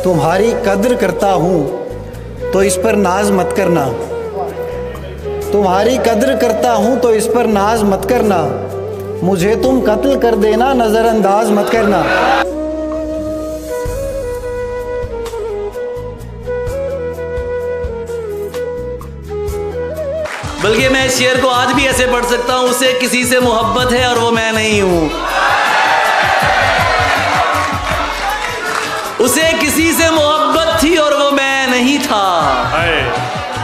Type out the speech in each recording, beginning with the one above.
तुम्हारी कद्र करता हूँ तो इस पर नाज मत करना, तुम्हारी कद्र करता हूँ तो इस पर नाज मत करना, मुझे तुम कत्ल कर देना नज़रअंदाज मत करना। बल्कि मैं इस शेर को आज भी ऐसे पढ़ सकता हूँ, उसे किसी से मोहब्बत है और वो मैं नहीं हूँ, उसे किसी से मोहब्बत थी और वो मैं नहीं था,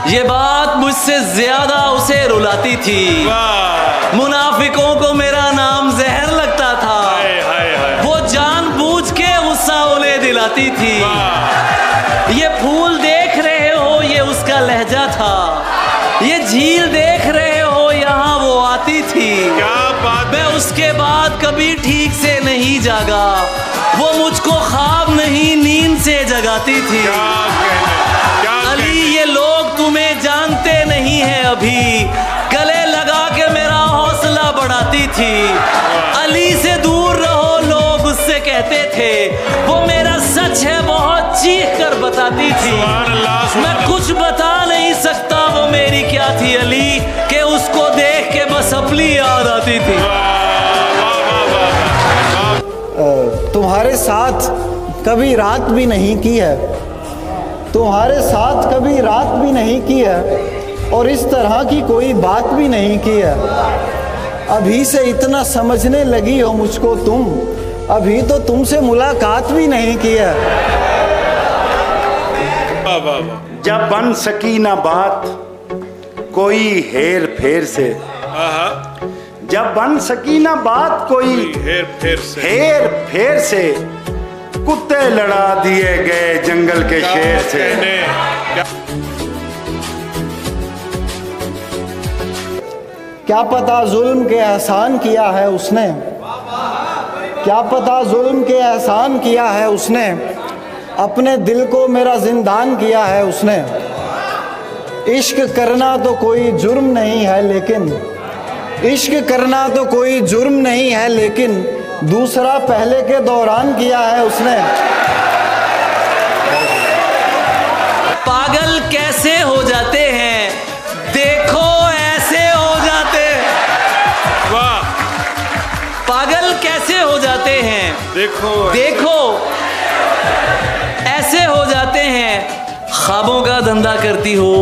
ये बात मुझसे ज्यादा उसे रुलाती थी, मुनाफिकों को मेरा नाम जहर लगता था, वो जानबूझ के गुस्सा उन्हें दिलाती थी, ये फूल देख रहे हो ये उसका लहजा था, ये झील देख रहे हो यहाँ वो आती थी, क्या बात, मैं उसके बाद कभी ठीक से नहीं जागा, वो मुझको ख्वाब नहीं नींद से जगाती थी। अली ये लोग तुम्हें जानते नहीं है अभी, गले लगा के मेरा हौसला बढ़ाती थी, अली से दूर रहो लोग उससे कहते थे, वो मेरा सच है बहुत चीख कर बताती थी, मैं कुछ बता नहीं सकता वो मेरी क्या थी अली, के उसको देख के बस अपनी याद आती थी। तुम्हारे साथ कभी रात भी नहीं की है, तुम्हारे साथ कभी रात भी नहीं की है, और इस तरह की कोई बात भी नहीं की है, अभी से इतना समझने लगी हो मुझको तुम, अभी तो तुमसे मुलाकात भी नहीं की है। जब बन सकी ना बात कोई हेर फेर से, जब बन सकी ना बात कोई हेर फेर से, कुत्ते लड़ा दिए गए जंगल के शेर से। क्या पता जुल्म के एहसान किया है उसने, क्या पता जुल्म के एहसान किया है उसने, अपने दिल को मेरा जिंदान किया है उसने, इश्क करना तो कोई जुर्म नहीं है लेकिन, इश्क करना तो कोई जुर्म नहीं है लेकिन, दूसरा पहले के दौरान किया है उसने। पागल कैसे हो जाते हैं देखो ऐसे हो जाते, वाह, पागल कैसे हो जाते हैं देखो देखो ऐसे हो जाते हैं, ख्वाबों का धंधा करती हो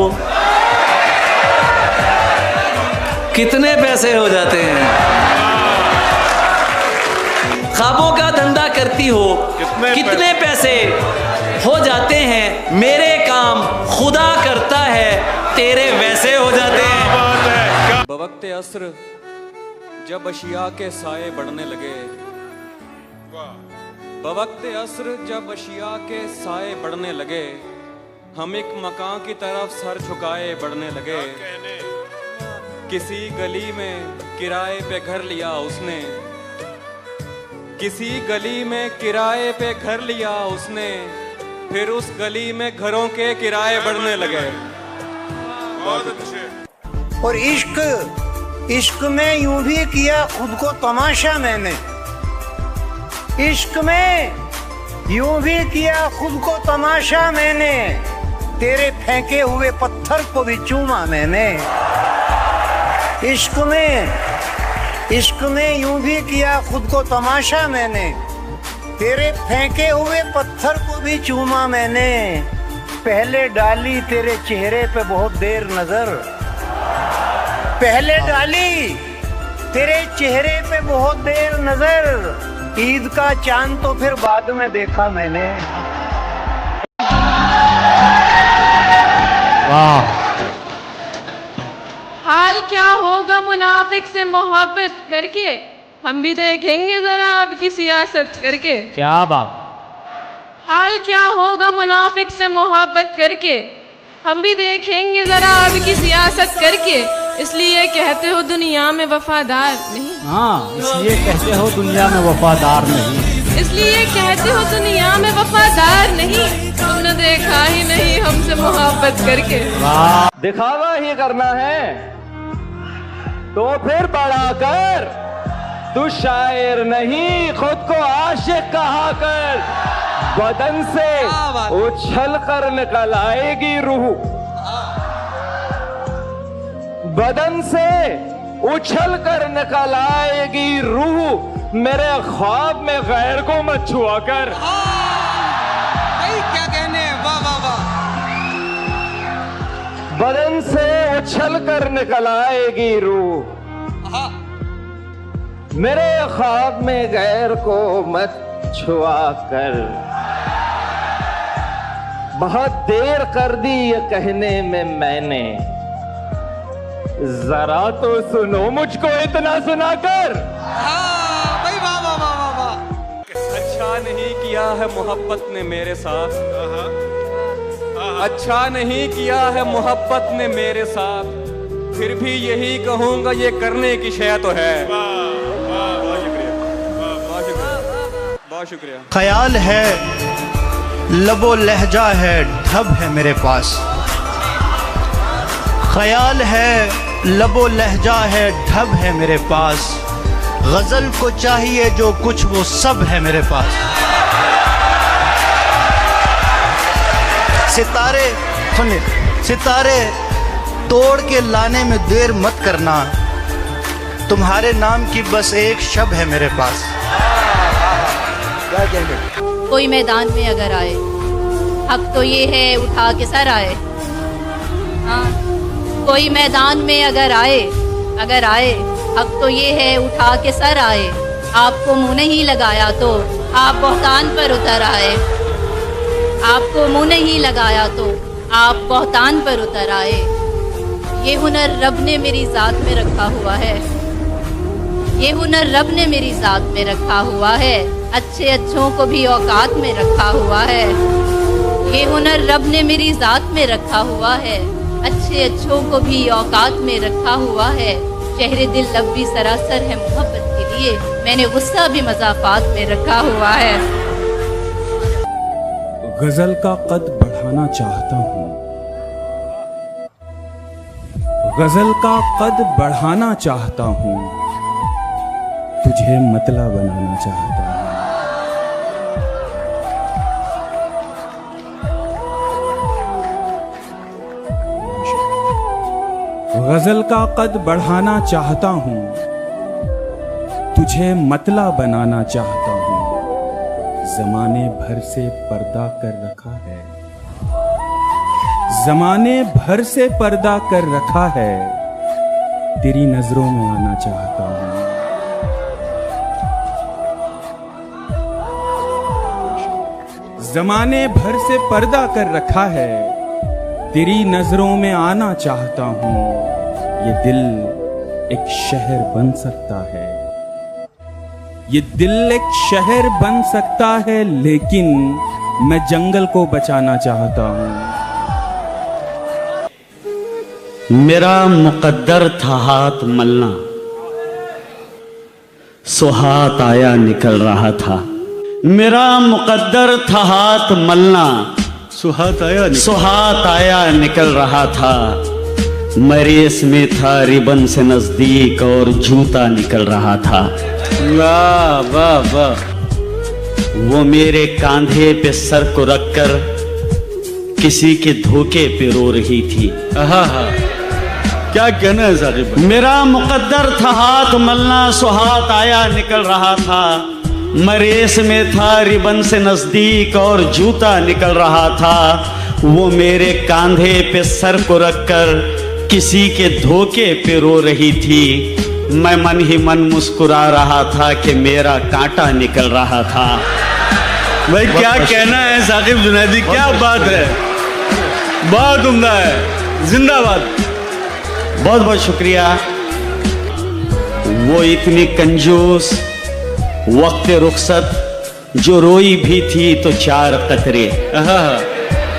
कितने पैसे हो जाते हैं, ख्वाबों का धंधा करती हो कितने पैसे हो जाते हैं, मेरे काम खुदा करता है तेरे वैसे हो जाते हैं। बवक्ते अस्र जब अशिया के साए बढ़ने लगे, बवक्ते अस्र जब अशिया के साए बढ़ने लगे, हम एक मकान की तरफ सर झुकाए बढ़ने लगे, किसी गली में किराए पे घर लिया उसने, किसी गली में किराए पे घर लिया उसने, फिर उस गली में घरों के किराए बढ़ने लगे। बहुत अच्छे। और इश्क में यूं भी किया खुद को तमाशा मैंने, इश्क में यूं भी किया खुद को तमाशा मैंने, तेरे फेंके हुए पत्थर को भी चूमा मैंने, इश्क में यूं भी किया खुद को तमाशा मैंने, तेरे फेंके हुए पत्थर को भी चूमा मैंने, पहले डाली तेरे चेहरे पे बहुत देर नजर, पहले डाली तेरे चेहरे पे बहुत देर नजर, ईद का चांद तो फिर बाद में देखा मैंने। वाह। हाल क्या होगा मुनाफिक से मोहब्बत करके, हम भी देखेंगे जरा आपकी सियासत करके। क्या बात। हाल क्या होगा मुनाफिक से मोहब्बत करके, हम भी देखेंगे जरा आपकी सियासत करके, इसलिए कहते हो दुनिया में वफादार नहीं। हाँ, इसलिए कहते हो दुनिया में वफादार नहीं, इसलिए कहते हो दुनिया में वफादार नहीं, तुमने देखा ही नहीं हमसे मोहब्बत करके। दिखावा ही करना है तो फिर बड़ा कर, तू शायर नहीं खुद को आशिक कहा कर। बदन से उछल कर निकल आएगी रूह, बदन से उछल कर निकल आएगी रूह, मेरे ख्वाब में गैर को मत छुआ कर। क्या कहने, वाह वाह वाह। बदन से उछल कर निकल आएगी रूह, मेरे ख्वाब में गैर को मत छुआ कर। बहुत देर कर दी ये कहने में मैंने, जरा तो सुनो मुझको इतना सुनाकर। भाई वाह वाह वाह वाह वाह। अच्छा नहीं किया है मोहब्बत ने मेरे साथ, अच्छा नहीं किया है मोहब्बत ने मेरे साथ, फिर भी यही कहूंगा ये करने की शय तो है। बहुत शुक्रिया। ख्याल है लबो लहजा है ढब है मेरे पास, ख्याल है लबो लहजा है ढब है मेरे पास, गजल को चाहिए जो कुछ वो सब है मेरे पास। सितारे सुनिए, सितारे तोड़ के लाने में देर मत करना, तुम्हारे नाम की बस एक शब है मेरे पास। कोई मैदान में अगर आए, हक तो ये है उठा के सर आए। हाँ, कोई मैदान में अगर आए, हक तो ये है उठा के सर आए। आपको मुंह नहीं लगाया तो आप बहतान पर उतर आए, आपको मुंह नहीं लगाया तो आप बहतान पर उतर आए। ये हुनर रब ने मेरी ज़ात में रखा हुआ है, ये हुनर रब ने मेरी ज़ात में रखा हुआ है, अच्छे अच्छों को भी औकात में रखा हुआ है। ये हुनर रब ने मेरी ज़ात में रखा हुआ है, अच्छे अच्छों को भी औकात में रखा हुआ है। चेहरे दिल लब भी सरासर है मोहब्बत के लिए, मैंने गुस्सा भी मज़ाफ़ात में रखा हुआ है। गजल का कद बढ़ाना चाहता हूँ, गजल का कद बढ़ाना चाहता हूँ, तुझे मतला बनाना चाहता हूँ। गजल का कद बढ़ाना चाहता हूँ, तुझे मतला बनाना चाहता हूँ। जमाने भर से पर्दा कर रखा है, जमाने भर से पर्दा कर रखा है, तेरी नजरों में आना चाहता हूँ। जमाने भर से पर्दा कर रखा है, तेरी नजरों में आना चाहता हूँ। ये दिल एक शहर बन सकता है, ये दिल एक शहर बन सकता है, लेकिन मैं जंगल को बचाना चाहता हूँ। मेरा मुकद्दर था हाथ मलना, सो हाथ आया निकल रहा था। मेरा मुकद्दर था हाथ मलना, सो हाथ आया निकल रहा था। मैं रेस में था रिबन से नजदीक और जूता निकल रहा था। वाह वाह वाह। वो मेरे कांधे पे सर को रखकर किसी के धोखे पे रो रही थी। क्या कहना है साहिब। मेरा मुकद्दर था हाथ मलना, सो हाथ आया निकल रहा था। मैं रेस में था रिबन से नजदीक और जूता निकल रहा था। वो मेरे कांधे पे सर को रखकर किसी के धोखे पे रो रही थी। मैं मन ही मन मुस्कुरा रहा था कि मेरा कांटा निकल रहा था। भाई क्या कहना है साकिब जुनैदी, क्या बात है, बहुत उम्दा है, जिंदाबाद। बहुत बहुत शुक्रिया। वो इतनी कंजूस वक्त रुखसत जो रोई भी थी तो चार कतरे।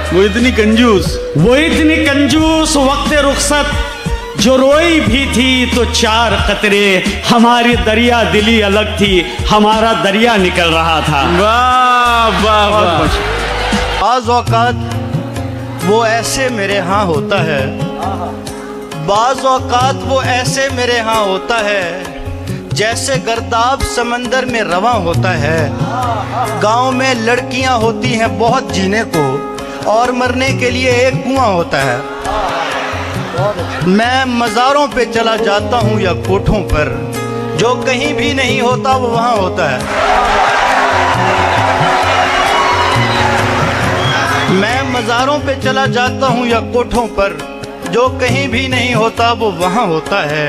वो इतनी कंजूस, वो इतनी कंजूस वक्त रुखसत जो रोई भी थी तो चार कतरे। हमारी दरिया दिली अलग थी, हमारा दरिया निकल रहा था। वाह वाह वाह। बाज़ औक़ात वो ऐसे मेरे यहाँ होता है, बाज़ औक़ात वो ऐसे मेरे यहाँ होता है, जैसे गर्दाब समंदर में रवां होता है। गांव में लड़कियां होती हैं बहुत जीने को, और मरने के लिए एक कुआं होता है। मैं मज़ारों पे चला जाता हूँ या कोठों पर, जो कहीं भी नहीं होता वो वहाँ होता है। मैं मज़ारों पे चला जाता हूँ या कोठों पर, जो कहीं भी नहीं होता वो वहाँ होता है।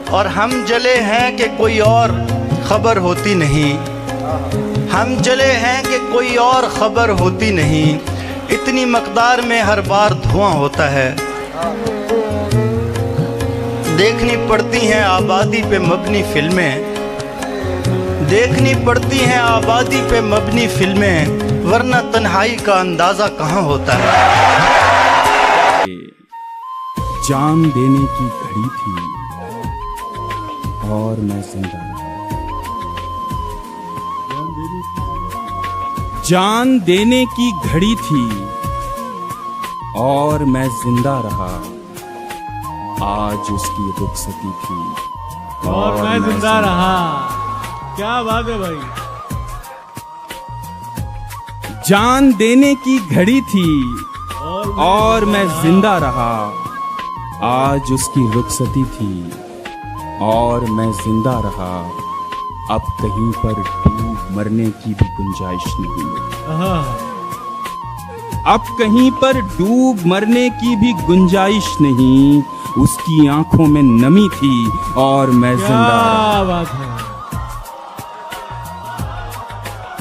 और हम जले हैं कि कोई और खबर होती नहीं, हम जले हैं कि कोई और खबर होती नहीं। इतनी मकदार में हर बार धुआं होता है। देखनी पड़ती हैं आबादी पे मबनी फिल्में, देखनी पड़ती हैं आबादी पे मबनी फिल्में, वरना तन्हाई का अंदाजा कहाँ होता है। जान देने की घड़ी थी और मैं जिंदा रहा। जान देने की घड़ी थी और मैं जिंदा रहा। आज उसकी रुखसती थी और मैं जिंदा रहा। क्या बात है भाई। जान देने की घड़ी थी और मैं जिंदा रहा। आज उसकी रुखसती थी और मैं जिंदा रहा। अब कहीं पर डूब मरने की भी गुंजाइश नहीं। अब कहीं पर डूब मरने की भी गुंजाइश नहीं। उसकी आंखों में नमी थी और मैं जिंदा रहा। क्या बात है।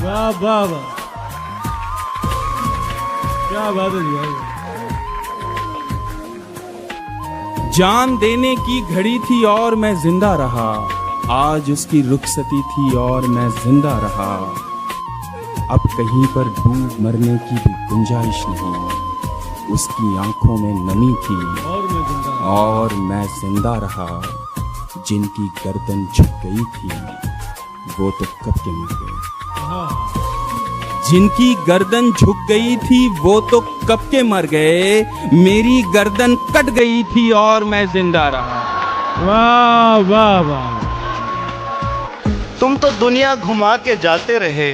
वाह वाह वाह, क्या बात है भाई। जान देने की घड़ी थी और मैं जिंदा रहा। आज उसकी रुखसती थी और मैं जिंदा रहा। अब कहीं पर डूब मरने की भी गुंजाइश नहीं। उसकी आंखों में नमी थी और मैं जिंदा रहा। जिनकी गर्दन झुक गई थी वो तो कब के मर गए। जिनकी गर्दन झुक गई थी वो तो कब के मर गए। मेरी गर्दन कट गई थी और मैं जिंदा रहा। वाह वाह वाह। तुम तो दुनिया घुमा के जाते रहे,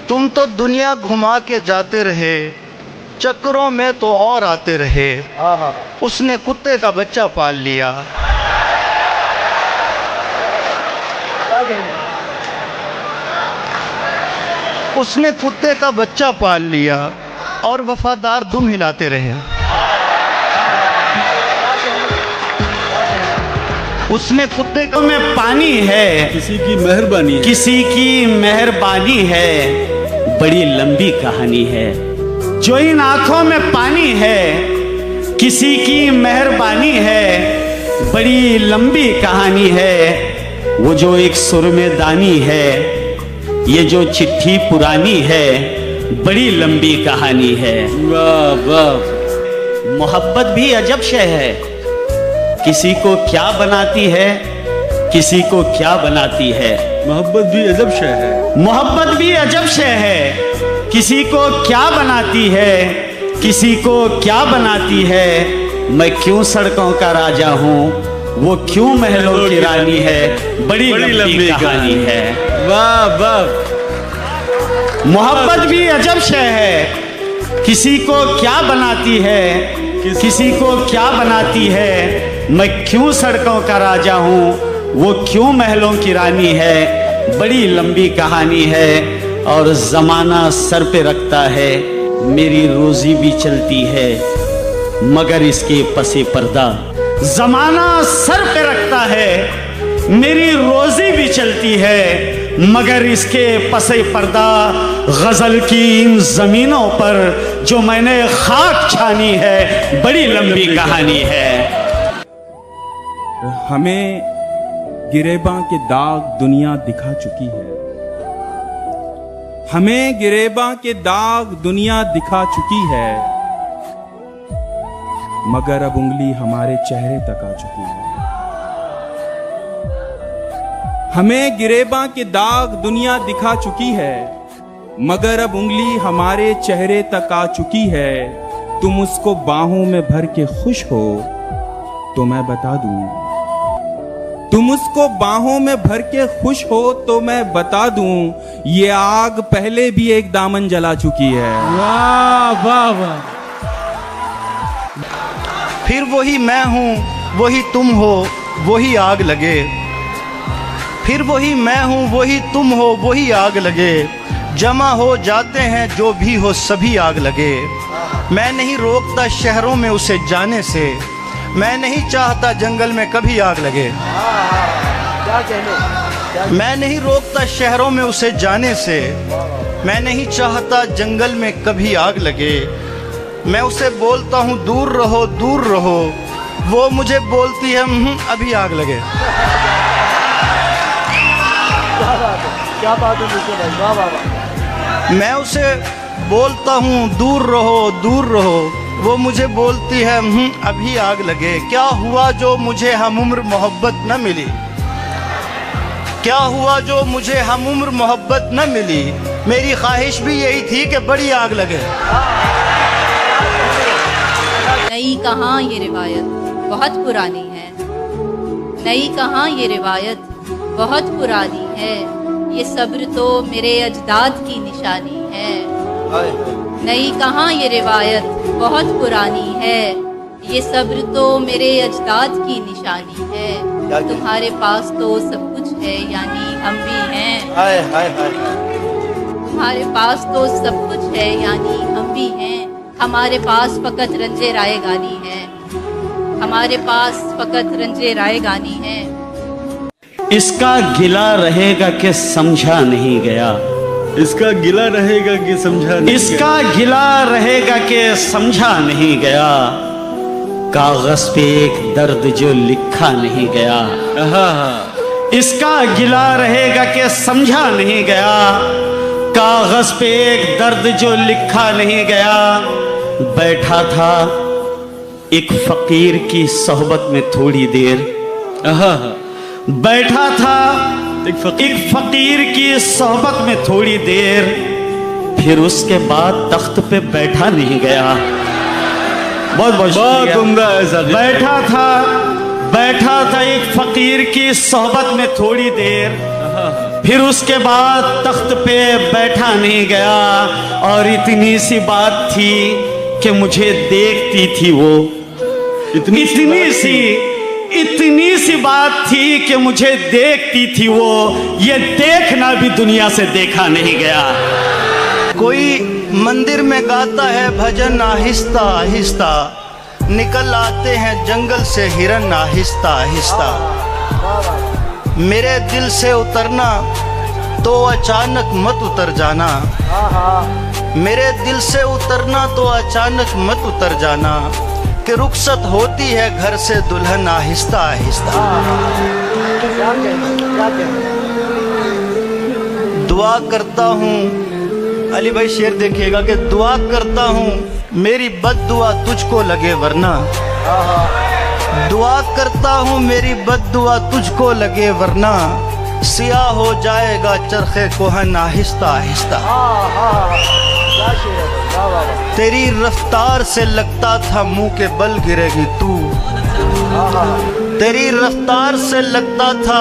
तुम तो दुनिया घुमा के जाते रहे, चक्करों में तो और आते रहे। उसने कुत्ते का बच्चा पाल लिया। उसने कुत्ते का बच्चा पाल लिया और वफादार दुम हिलाते रहे। उसने कुत्ते का में पानी है, किसी की मेहरबानी है, किसी की मेहरबानी है, बड़ी लंबी कहानी है। जो इन आंखों में पानी है, किसी की मेहरबानी है, बड़ी लंबी कहानी है। वो जो एक सुर में दानी है, ये जो चिट्ठी पुरानी है, बड़ी लंबी कहानी है। वाह वाह। मोहब्बत भी अजब शय है। किसी को क्या बनाती है, किसी को क्या बनाती है। मोहब्बत भी अजब शय है। मोहब्बत भी अजब शय है। किसी को क्या बनाती है, किसी को क्या बनाती है। मैं क्यों सड़कों का राजा हूँ, वो क्यों महलों की रानी है। बड़ी लंबी कहानी है। वाह वाह। मोहब्बत भी अजब शय है। किसी को क्या बनाती है, किसी को क्या बनाती है। मैं क्यों सड़कों का राजा हूँ, वो क्यों महलों की रानी है। बड़ी लंबी कहानी है। और जमाना सर पे रखता है, मेरी रोजी भी चलती है, मगर इसके पसे पर्दा। जमाना सर पे रखता है, मेरी रोजी भी चलती है, मगर इसके पसे पर्दा। गजल की इन जमीनों पर जो मैंने खाक छानी है, बड़ी लंबी कहानी है। हमें गिरेबां के दाग दुनिया दिखा चुकी है। हमें गिरेबां के दाग दुनिया दिखा चुकी है, मगर अब उंगली हमारे चेहरे तक आ चुकी है। हमें गिरेबां के दाग दुनिया दिखा चुकी है, मगर अब उंगली हमारे चेहरे तक आ चुकी है। तुम उसको बाहों में भर के खुश हो तो मैं बता दूं, तुम उसको बाहों में भर के खुश हो तो मैं बता दूं, ये आग पहले भी एक दामन जला चुकी है। वाह वाह वाह। फिर वही मैं हूँ वही तुम हो वही आग लगे, फिर वही मैं हूँ वही तुम हो वही आग लगे, जमा हो जाते हैं जो भी हो सभी आग लगे। मैं नहीं रोकता शहरों में उसे जाने से, मैं नहीं चाहता जंगल में कभी आग लगे। मैं नहीं रोकता शहरों में उसे जाने से, मैं नहीं चाहता जंगल में कभी आग लगे। मैं उसे बोलता हूँ दूर रहो दूर रहो, वो मुझे बोलती है अभी आग लगे। क्या बात है मुझे भाई, वाह वाह वाह। मैं उसे बोलता हूँ दूर रहो, वो मुझे बोलती है अभी आग लगे। क्या हुआ जो मुझे हमउम्र मोहब्बत न मिली, क्या हुआ जो मुझे हमउम्र मोहब्बत न मिली, मेरी ख्वाहिश भी यही थी कि बड़ी आग लगे। नई कहाँ ये रिवायत बहुत पुरानी है, नई कहाँ ये रिवायत बहुत पुरानी है, ये सब्र तो मेरे अजदाद की निशानी है। नई कहाँ ये रिवायत बहुत पुरानी है, ये सब्र तो मेरे अजदाद की निशानी है। तुम्हारे पास तो सब कुछ है यानी हम भी हैं, हाय हाय हाय। तुम्हारे पास तो सब कुछ है यानी हम भी हैं, हमारे पास फकत रंजे राय गानी है, हमारे पास फकत रंजे राय गानी है। इसका गिला रहेगा कि समझा नहीं गया, इसका गिला रहेगा कि समझा नहीं इसका गिला रहेगा कि समझा नहीं गया, कागज पे एक दर्द जो लिखा नहीं गया। इसका गिला रहेगा कि समझा नहीं गया, कागज पे एक दर्द जो लिखा नहीं गया। बैठा था एक फकीर की सोहबत में थोड़ी देर, बैठा था एक फकीर की सोहबत में थोड़ी देर, फिर उसके बाद तख्त पे बैठा नहीं गया। बहुत बहुत उम्दा है। बैठा था एक फकीर की सोहबत में थोड़ी देर, फिर उसके बाद तख्त पे बैठा नहीं गया। और इतनी सी बात थी कि मुझे देखती थी वो, इतनी सी बात थी कि मुझे देखती थी वो, ये देखना भी दुनिया से देखा नहीं गया। कोई मंदिर में गाता है भजन आहिस्ता आहिस्ता, निकल आते हैं जंगल से हिरन आहिस्ता आहिस्ता। मेरे दिल से उतरना तो अचानक मत उतर जाना, मेरे दिल से उतरना तो अचानक मत उतर जाना, कि रुखसत होती है घर से दुल्हन आहिस्ता आहिस्ता। दुआ करता हूँ, अली भाई शेर देखिएगा, कि दुआ करता हूँ मेरी बद्दुआ तुझको लगे वरना, दुआ करता हूँ मेरी बद्दुआ तुझको लगे वरना, सियाह हो जाएगा चरखे कोहन आहिस्ता आहिस्ता। तेरी रफ्तार से लगता था मुंह के बल गिरेगी तू, तेरी रफ्तार से लगता था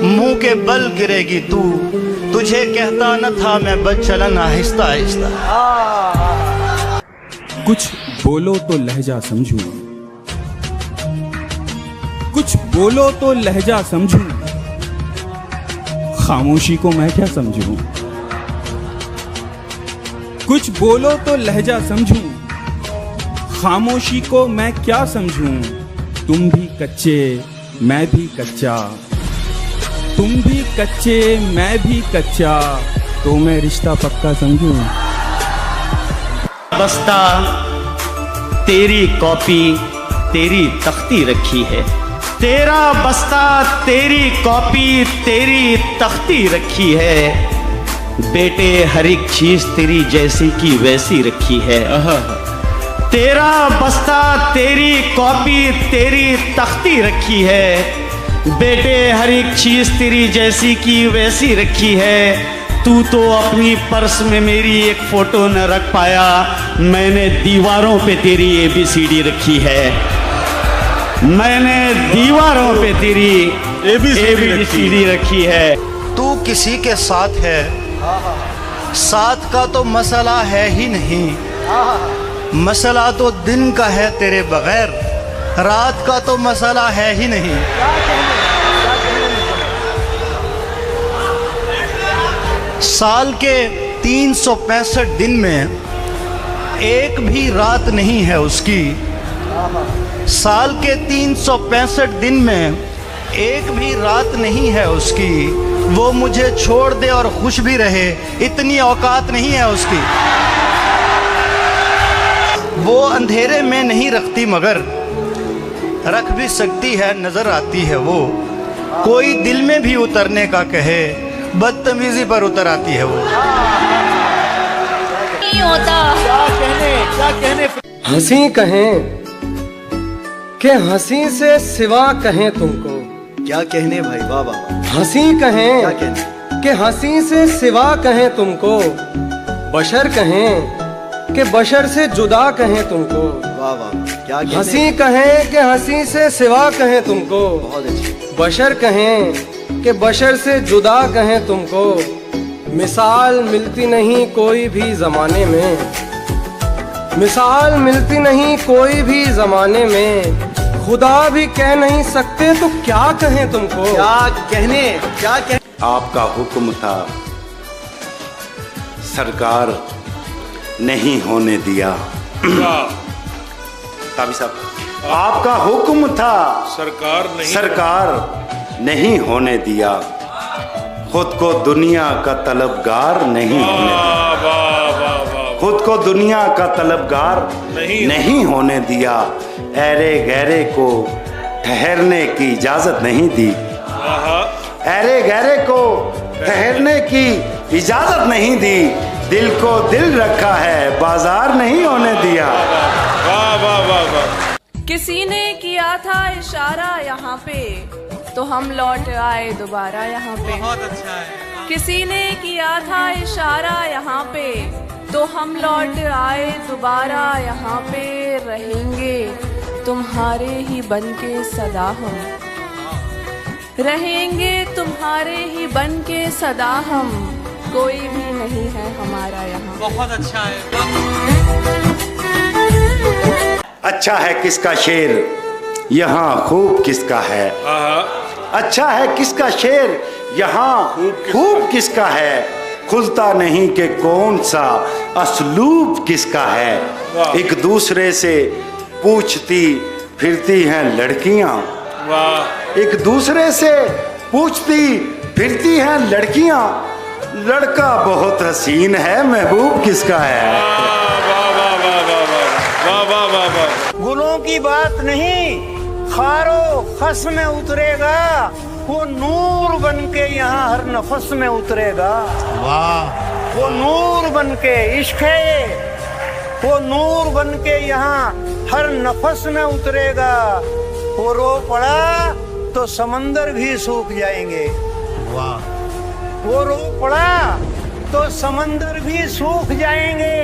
मुंह के बल गिरेगी तू, तुझे कहता न था मैं बदचलन आहिस्ता आहिस्ता। कुछ बोलो तो लहजा समझूं, कुछ बोलो तो लहजा समझूं, खामोशी को मैं क्या समझूं। कुछ बोलो तो लहजा समझूं, खामोशी को मैं क्या समझूं। तुम भी कच्चे मैं भी कच्चा, तुम भी कच्चे मैं भी कच्चा, तो मैं रिश्ता पक्का समझूं। बस्ता तेरी कॉपी तेरी तख्ती रखी है, तेरा बस्ता तेरी कॉपी तेरी तख्ती रखी है, बेटे हर एक चीज तेरी जैसी की वैसी रखी है। तेरा बस्ता तेरी कॉपी तेरी तख्ती रखी है, बेटे हर एक चीज तेरी जैसी की वैसी रखी है। तू तो अपनी पर्स में मेरी एक फोटो न रख पाया, मैंने दीवारों पे तेरी ABCD रखी है, मैंने दीवारों पे तेरी ABCD रखी है। तू किसी के साथ है, साथ का तो मसला है ही नहीं, मसला तो दिन का है तेरे बगैर, रात का तो मसला है ही नहीं। साल के 365 दिन में एक भी रात नहीं है उसकी, साल के 365 दिन में एक भी रात नहीं है उसकी, वो मुझे छोड़ दे और खुश भी रहे इतनी औकात नहीं है उसकी। वो अंधेरे में नहीं रखती मगर रख भी सकती है, नजर आती है वो, कोई दिल में भी उतरने का कहे बदतमीजी पर उतर आती है वो। नहीं होता क्या कहने हंसी कहें कि हंसी से सिवा कहें तुमको, क्या कहने भाई, वाह वाह। हंसी कहें कि हंसी से सिवा कहें तुमको, बशर कहें कि बशर से जुदा कहें तुमको, वाह वाह। क्या हंसी कहें कि हंसी से सिवा कहें तुमको, बहुत अच्छी। बशर कहें कि बशर से जुदा कहें तुमको, मिसाल मिलती नहीं कोई भी जमाने में, मिसाल मिलती नहीं कोई भी जमाने में, खुदा भी कह नहीं सकते तो क्या कहें तुमको। क्या कहने आपका हुक्म था सरकार नहीं होने दिया। ताबी साहब, आपका हुक्म था सरकार नहीं होने दिया, खुद को दुनिया का तलबगार नहीं होने दिया, खुद को दुनिया का तलबगार नहीं होने दिया, ऐरे गहरे को ठहरने की इजाजत नहीं दी, ऐरे गहरे को ठहरने की इजाजत नहीं दी, दिल को दिल रखा है बाजार नहीं होने दिया। वाह वाह वाह वाह। किसी ने किया था इशारा यहाँ पे तो हम लौट आए दोबारा यहाँ पे। बहुत अच्छा है। किसी ने किया था इशारा यहाँ पे तो हम लौट आए दोबारा यहाँ पे, रहेंगे तुम्हारे ही बनके सदा हम, रहेंगे तुम्हारे ही बनके सदा हम, कोई भी नहीं है हमारा यहाँ। बहुत अच्छा है। अच्छा है किसका शेर यहाँ खूब किसका है, अच्छा है किसका शेर यहाँ खूब किसका है, खुलता नहीं कि कौन सा असलूब किसका है, एक दूसरे से पूछती फिरती हैं लड़कियां, एक दूसरे से पूछती फिरती हैं लड़कियां, लड़का बहुत हसीन है महबूब किसका है। गुलों की बात नहीं खारो खस में उतरेगा, वो नूर बनके यहाँ हर नफस में उतरेगा। वाह। वो नूर बनके इश्क है, वो नूर बनके यहाँ हर नफस में उतरेगा, वो रो पड़ा तो समंदर भी सूख जाएंगे। वाह। वो रो पड़ा तो समंदर भी सूख जाएंगे,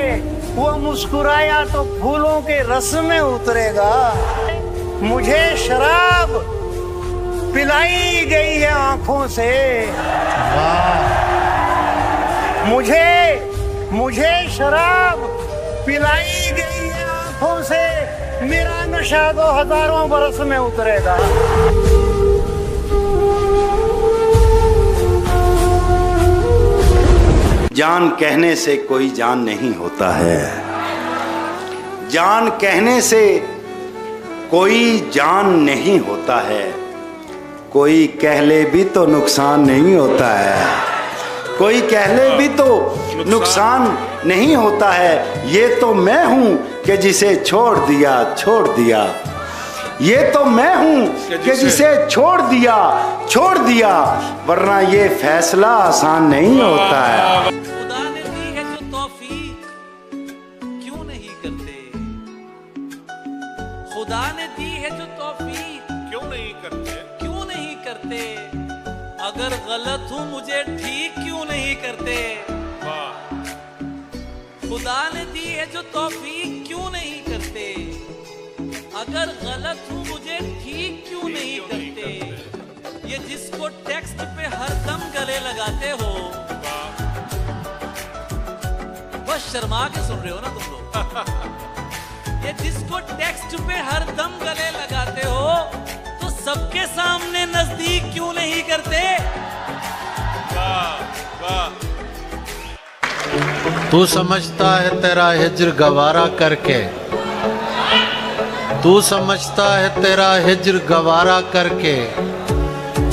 वो मुस्कुराया तो फूलों के रस में उतरेगा। मुझे शराब पिलाई गई है आंखों से, मुझे शराब पिलाई गई है आंखों से, मेरा नशा तो हजारों बरस में उतरेगा। जान कहने से कोई जान नहीं होता है, जान कहने से कोई जान नहीं होता है, कोई कह ले भी तो नुकसान नहीं होता है, कोई कह ले भी तो नुकसान नहीं होता है, ये तो मैं हूँ कि जिसे छोड़ दिया छोड़ दिया, ये तो मैं हूँ कि जिसे छोड़ दिया, वरना ये फैसला आसान नहीं होता है। खुदा ने दी है जो तौफीक क्यों नहीं करते, खुदा ने दी है जो तौफीक क्यों नहीं करते, अगर गलत हूँ मुझे ठीक क्यों नहीं करते। खुदा ने दी है जो तौफीक क्यों नहीं करते, अगर गलत हूँ मुझे ठीक क्यों नहीं करते। ये जिसको टेक्स्ट पे हरदम गले लगाते हो, बस शर्मा के सुन रहे हो ना तुम लोग। ये जिसको टेक्स्ट पे हरदम गले लगाते हो, तो सबके सामने नजदीक क्यों नहीं करते? वाह वाह। तू समझता है तेरा हिज्र गवारा करके, तू समझता है तेरा हिज्र गवारा करके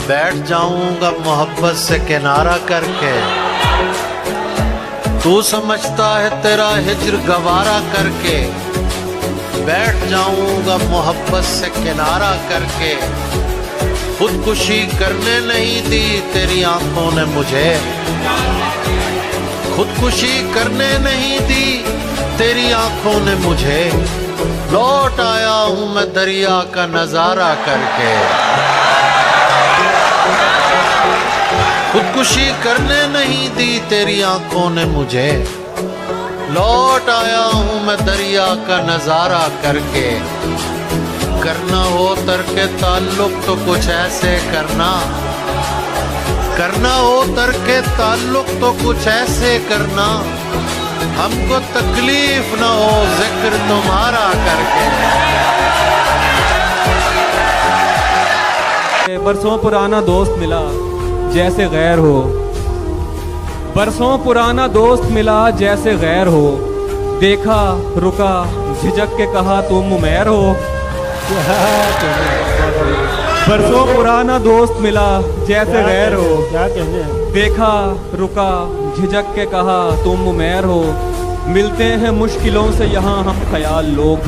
बैठ जाऊंगा मोहब्बत से किनारा करके। तू समझता है तेरा हिज्र गवारा करके बैठ जाऊंगा मोहब्बत से किनारा करके। खुदकुशी करने नहीं दी तेरी आंखों ने मुझे, खुदकुशी करने नहीं दी तेरी आंखों ने मुझे। लौट आया हूं मैं दरिया का नजारा करके। खुदकुशी करने नहीं दी तेरी आंखों ने मुझे। लौट आया हूं मैं दरिया का नजारा करके। करना हो तर्के ताल्लुक तो कुछ ऐसे करना, करना हो तर्के ताल्लुक तो कुछ ऐसे करना, हमको तकलीफ ना हो जिक्र तुम्हारा करके। बरसों पुराना दोस्त मिला जैसे गैर हो, बरसों पुराना दोस्त मिला जैसे गैर हो। देखा रुका झिझक के कहा तुम उमैर हो। बरसों पुराना दोस्त मिला जैसे गैर हो, क्या कहने। देखा रुका झिझक के कहा तुम उमैर हो। मिलते हैं मुश्किलों से यहाँ हम ख्याल लोग,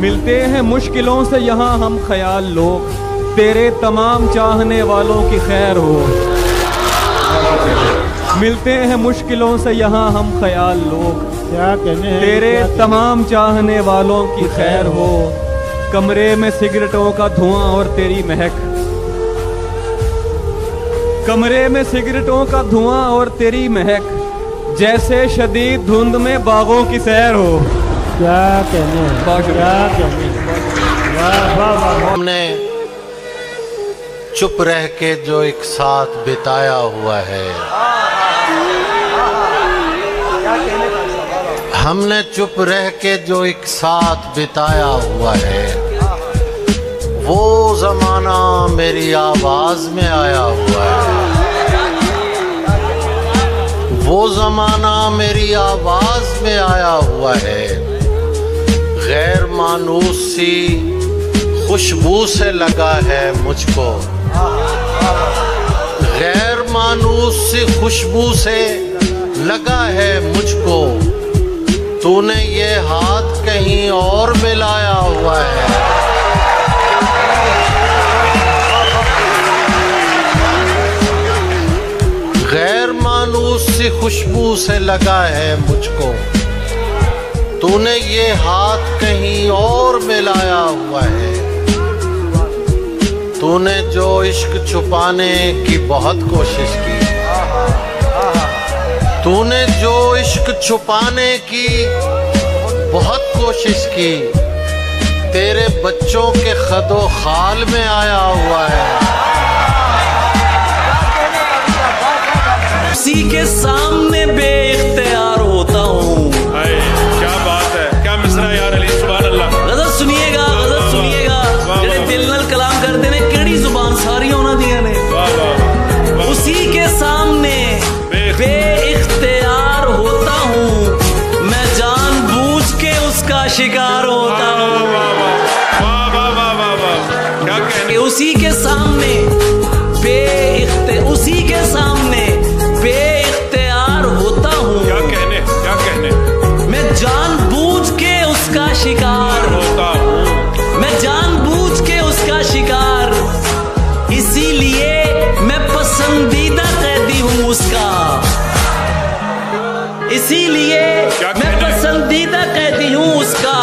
मिलते हैं मुश्किलों से यहाँ हम ख्याल लोग। तेरे तमाम चाहने वालों की खैर हो। मिलते हैं मुश्किलों से यहाँ हम ख्याल लोग, क्या कहने। तेरे तमाम चाहने वालों की खैर हो। कमरे में सिगरेटों का धुआं और तेरी महक, कमरे में सिगरेटों का धुआं और तेरी महक। जैसे शदीद धुंध में बागों की सैर हो। क्या कहने, क्या कहने। हमने चुप रह के जो एक साथ बिताया हुआ है, हमने चुप रह के जो एक साथ बिताया हुआ है, वो जमाना मेरी आवाज में आया हुआ है। वो जमाना मेरी आवाज में आया हुआ है। गैर मानूस सी खुशबू से लगा है मुझको, गैर मानूस सी खुशबू से लगा है मुझको। तूने ये हाथ कहीं और मिलाया हुआ है। गैर मानूस सी खुशबू से लगा है मुझको। तूने ये हाथ कहीं और मिलाया हुआ है। तूने जो इश्क छुपाने की बहुत कोशिश की, तूने जो इश्क छुपाने की बहुत कोशिश की, तेरे बच्चों के खदो खाल में आया हुआ है। उसी के सामने बेइख्तियार होता हूँ। क्या बात है, क्या मिसरा यार अली, सुभान अल्लाह। गजल सुनिएगा, गजल सुनिएगा। जेड़े दिल नाल कलाम करते ने केड़ी जुबान सारी उन्हां दियां ने। उसी के सामने बेइख्तियार होता हूँ, मैं जानबूझ के उसका शिकार होता हूँ। क्या कहने। उसी के सामने उसी के सामने बेइख्तियार होता हूँ। क्या कहने, क्या कहने। मैं जानबूझ के उसका शिकार होता हूँ, मैं जानबूझ के उसका शिकार। इसीलिए मैं पसंदीदा कैदी हूँ उसका, इसीलिए मैं पसंदीदा कैदी हूँ उसका।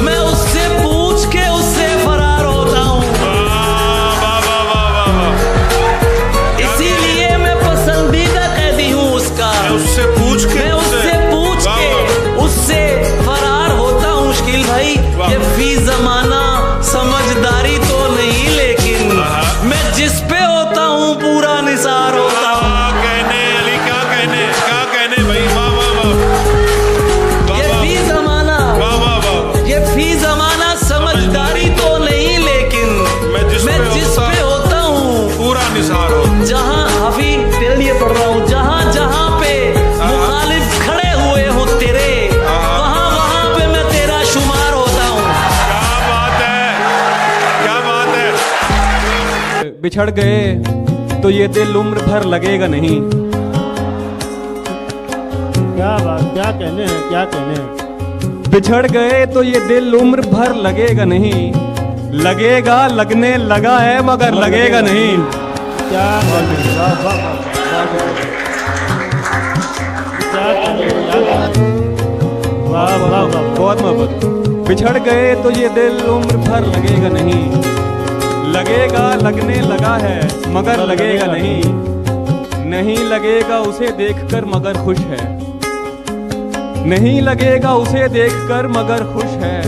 मैं उससे पूछ के उससे फरार होता हूँ। इसीलिए मैं पसंदीदा कैदी हूँ उसका। उससे पूछ के उससे फरार होता हूँ। मुश्किल भाई ये फी जमाना समझदारी तो नहीं, लेकिन मैं जिस पे बिछड़ गए तो ये दिल उम्र भर लगेगा नहीं। क्या बात, क्या कहने हैं, क्या कहने हैं। बिछड़ गए तो ये दिल उम्र भर लगेगा नहीं, लगेगा लगने लगा है मगर लगेगा नहीं। क्या वाह वाह वाह, बहुत मोहब्बत। बिछड़ गए तो ये दिल उम्र भर लगेगा नहीं, लगेगा लगने लगा है मगर लगेगा नहीं। नहीं लगेगा उसे देखकर मगर खुश है, नहीं लगेगा उसे देखकर मगर खुश है।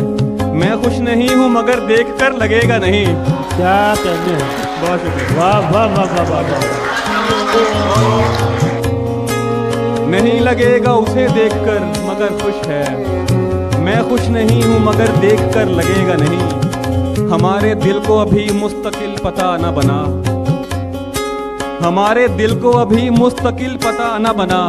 मैं खुश नहीं हूँ मगर देखकर लगेगा नहीं। क्या कहते हैं, बहुत शुक्रिया। वाह वाह वाह वाह वाह। नहीं लगेगा उसे देखकर मगर खुश है, मैं खुश नहीं हूँ मगर देखकर लगेगा नहीं। हमारे दिल को अभी मुस्तकिल पता न बना, हमारे दिल को अभी मुस्तकिल पता न बना।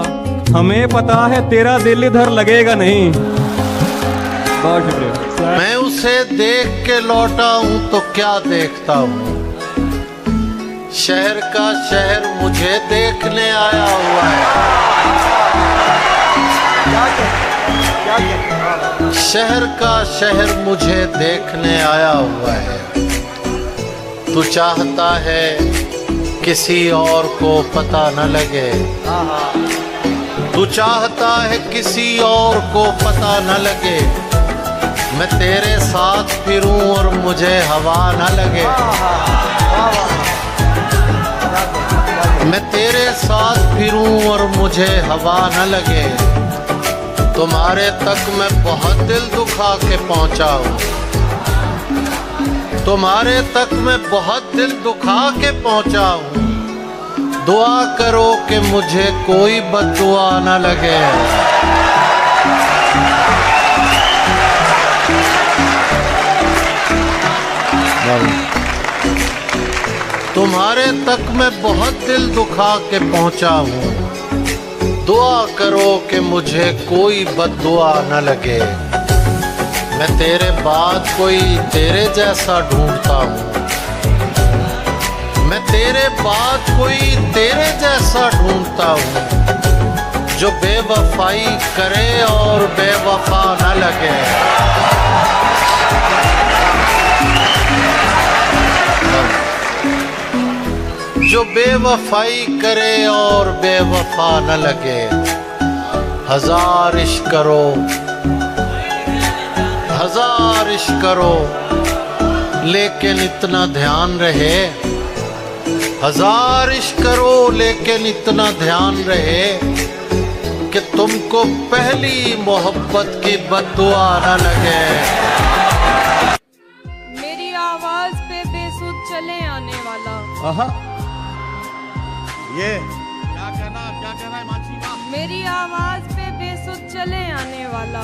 हमें पता है तेरा दिल इधर लगेगा नहीं। बहुत शुक्रिया। मैं उसे देख के लौटा हूं तो क्या देखता हूं, शहर का शहर मुझे देखने आया हुआ है। शहर का शहर मुझे देखने आया हुआ है। तू चाहता है किसी और को पता न लगे, तू चाहता है किसी और को पता न लगे। मैं तेरे साथ फिरूं और मुझे हवा न लगे, मैं तेरे साथ फिरूं और मुझे हवा न लगे। तुम्हारे तक मैं बहुत दिल दुखा के पहुंचा हूं, तुम्हारे तक मैं बहुत दिल दुखा के पहुंचा हूं। दुआ करो कि मुझे कोई बद्दुआ न लगे। तुम्हारे तक मैं बहुत दिल दुखा के पहुंचा हूं। दुआ करो कि मुझे कोई बद्दुआ न लगे। मैं तेरे बाद कोई तेरे जैसा ढूंढता हूं, मैं तेरे बाद कोई तेरे जैसा ढूंढता हूं, जो बेवफाई करे और बेवफा न लगे। जो बेवफाई करे और बेवफा न लगे। हजार इश्क करो, हजार इश्क करो, लेकिन इतना ध्यान रहे। हजार इश्क करो लेकिन इतना ध्यान रहे कि तुमको पहली मोहब्बत की बद्दुआ न लगे। मेरी आवाज पे बेसुध चले आने वाला। ये क्या कहना है मानसी का? मेरी आवाज पे बेसुध चले आने वाला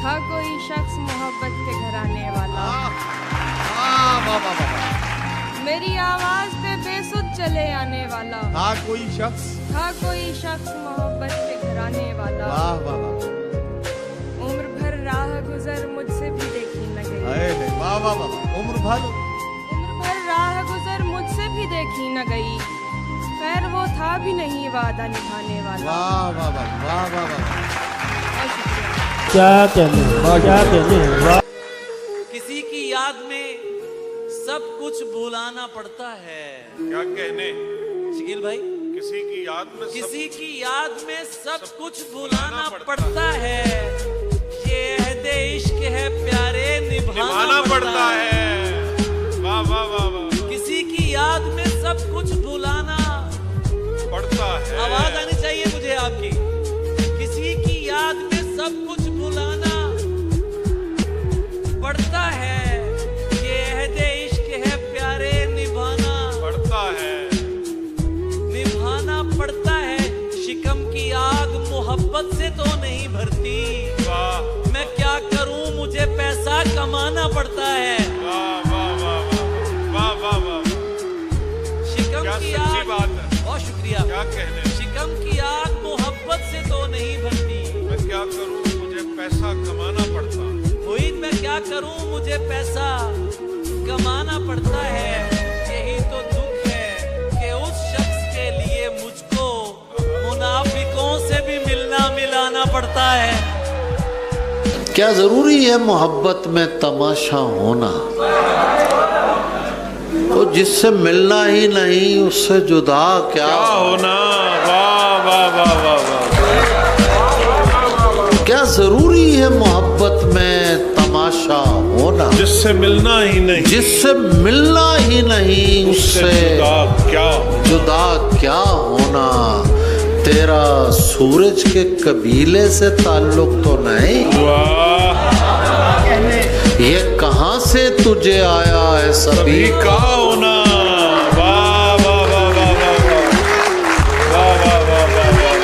था कोई शख्स मोहब्बत के घर आने वाला। मेरी आवाज पे बेसुध चले आने वाला था कोई शख्स, था कोई शख्स मोहब्बत के घर आने वाला। वाह वाह वाह। उम्र भर राह गुजर मुझसे भी देखी न गई। वाह वाह वाह। उम्र भर राह गुजर मुझसे भी देखी न गई। खैर वो था भी नहीं वादा निभाने वाला। वाह वाह वाह वाह वाह वाह। क्या कहने हैं, क्या कहने हैं। किसी की याद में सब कुछ भुलाना पड़ता है। क्या कहने शकील भाई, किसी की याद में किसी की याद में सब कुछ भुलाना पड़ता है। ये अहदे इश्क है प्यारे निभाना पड़ता है। वाह वाह वाह वाह। किसी की याद में सब कुछ भुलाना पड़ता है। आवाज आनी चाहिए मुझे आपकी। किसी की याद में सब कुछ भुलाना पड़ता है। ये अहदे इश्क है प्यारे निभाना पड़ता है, निभाना पड़ता है। शिकम की आग मोहब्बत से तो नहीं भरती। वाह। मैं क्या करूं मुझे पैसा कमाना पड़ता है। वाह वाह वाह वाह वाह वाह। शिकम की आग, बात है। बहुत शुक्रिया। क्या कहने, शिकम की आग मोहब्बत से तो नहीं भरती। मैं क्या करूं मुझे पैसा कमाना पड़ता। मोहित मैं क्या करूं मुझे पैसा कमाना पड़ता है। यही तो दुख पड़ता है। क्या जरूरी है मोहब्बत में तमाशा होना? वो जिससे मिलना ही नहीं उससे जुदा क्या होना? वाह वाह वाह वाह वाह। क्या जरूरी है मोहब्बत में तमाशा होना? जिससे मिलना ही नहीं, जिससे मिलना ही नहीं उससे जुदा क्या होना? तेरा सूरज के कबीले से ताल्लुक तो नहीं? ये कहाँ से तुझे आया है सभी का होना? वाह वाह वाह वाह वाह वाह वाह वाह वाह।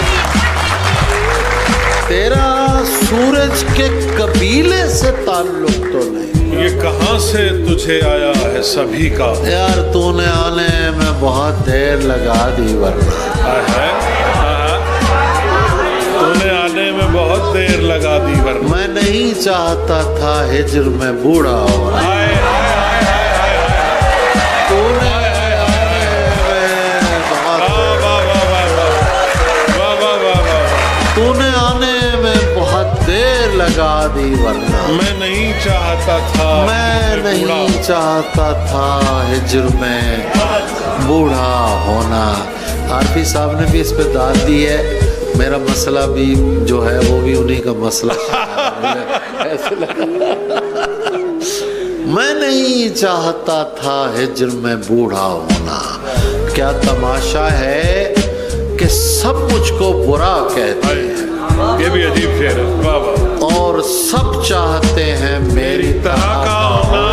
तेरा सूरज के कबीले से ताल्लुक तो नहीं? ये कहाँ से तुझे आया है सभी का? यार तूने आने में बहुत देर लगा दी वरना तूने आने में बहुत देर लगा दी वरना मैं नहीं चाहता था हिज्र में बूढ़ा होना। तूने तूने आने में बहुत देर लगा दी वरना मैं नहीं चाहता था, मैं नहीं चाहता था हिज्र में बूढ़ा होना। आरफी साहब ने भी इस पे दाद दी है। मेरा मसला भी जो है वो भी उन्हीं का मसला ऐसे लगा। मैं नहीं चाहता था हिज्र में बूढ़ा होना। क्या तमाशा है कि सब मुझको बुरा कहते हैं। ये भी अजीब शेर है। वाह वाह। और सब चाहते हैं मेरी तरह का होना।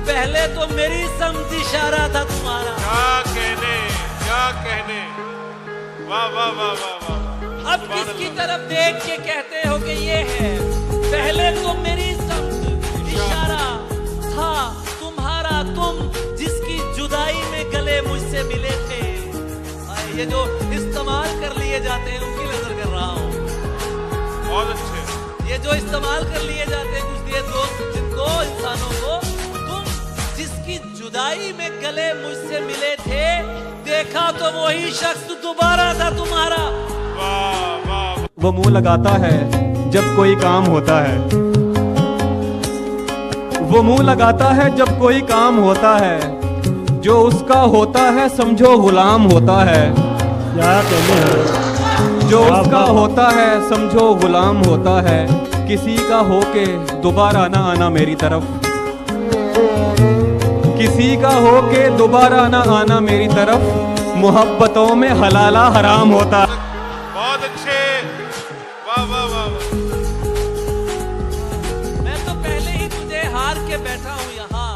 पहले तो मेरी समझ इशारा था तुम्हारा। क्या कहने वाह वाह वाह वाह वाह। अब किसकी तरफ देख के कहते हो कि ये है? पहले तो मेरी समझ इशारा था तुम्हारा, तुम जिसकी जुदाई में गले मुझसे मिले थे। ये जो इस्तेमाल कर लिए जाते हैं उनकी नजर कर रहा हूँ। बहुत अच्छे। ये जो इस्तेमाल कर लिए जाते हैं कुछ ये दोस्त जिनको इंसानों को, जिसकी जुदाई में गले मुझसे मिले थे, देखा तो वही शख्स दोबारा था तुम्हारा। वो मुंह लगाता है जब कोई काम होता है, वो मुंह लगाता है जब कोई काम होता है, जो उसका होता है समझो गुलाम होता है। जो उसका होता है समझो गुलाम होता है, किसी का होके दोबारा ना आना मेरी तरफ, किसी का हो के दोबारा ना आना मेरी तरफ, मोहब्बतों में हलाला हराम होता। बहुत अच्छे। वाह वाह वाह। मैं तो पहले ही तुझे हार के बैठा हूँ यहाँ,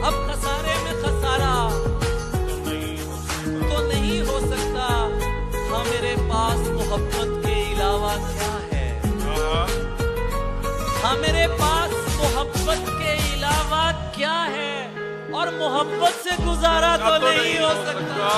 अब खसारे में खसारा तो नहीं हो सकता। हाँ मेरे पास मोहब्बत के अलावा क्या है? हाँ मेरे पास मोहब्बत के अलावा क्या है? और मोहब्बत से गुजारा तो नहीं हो सकता।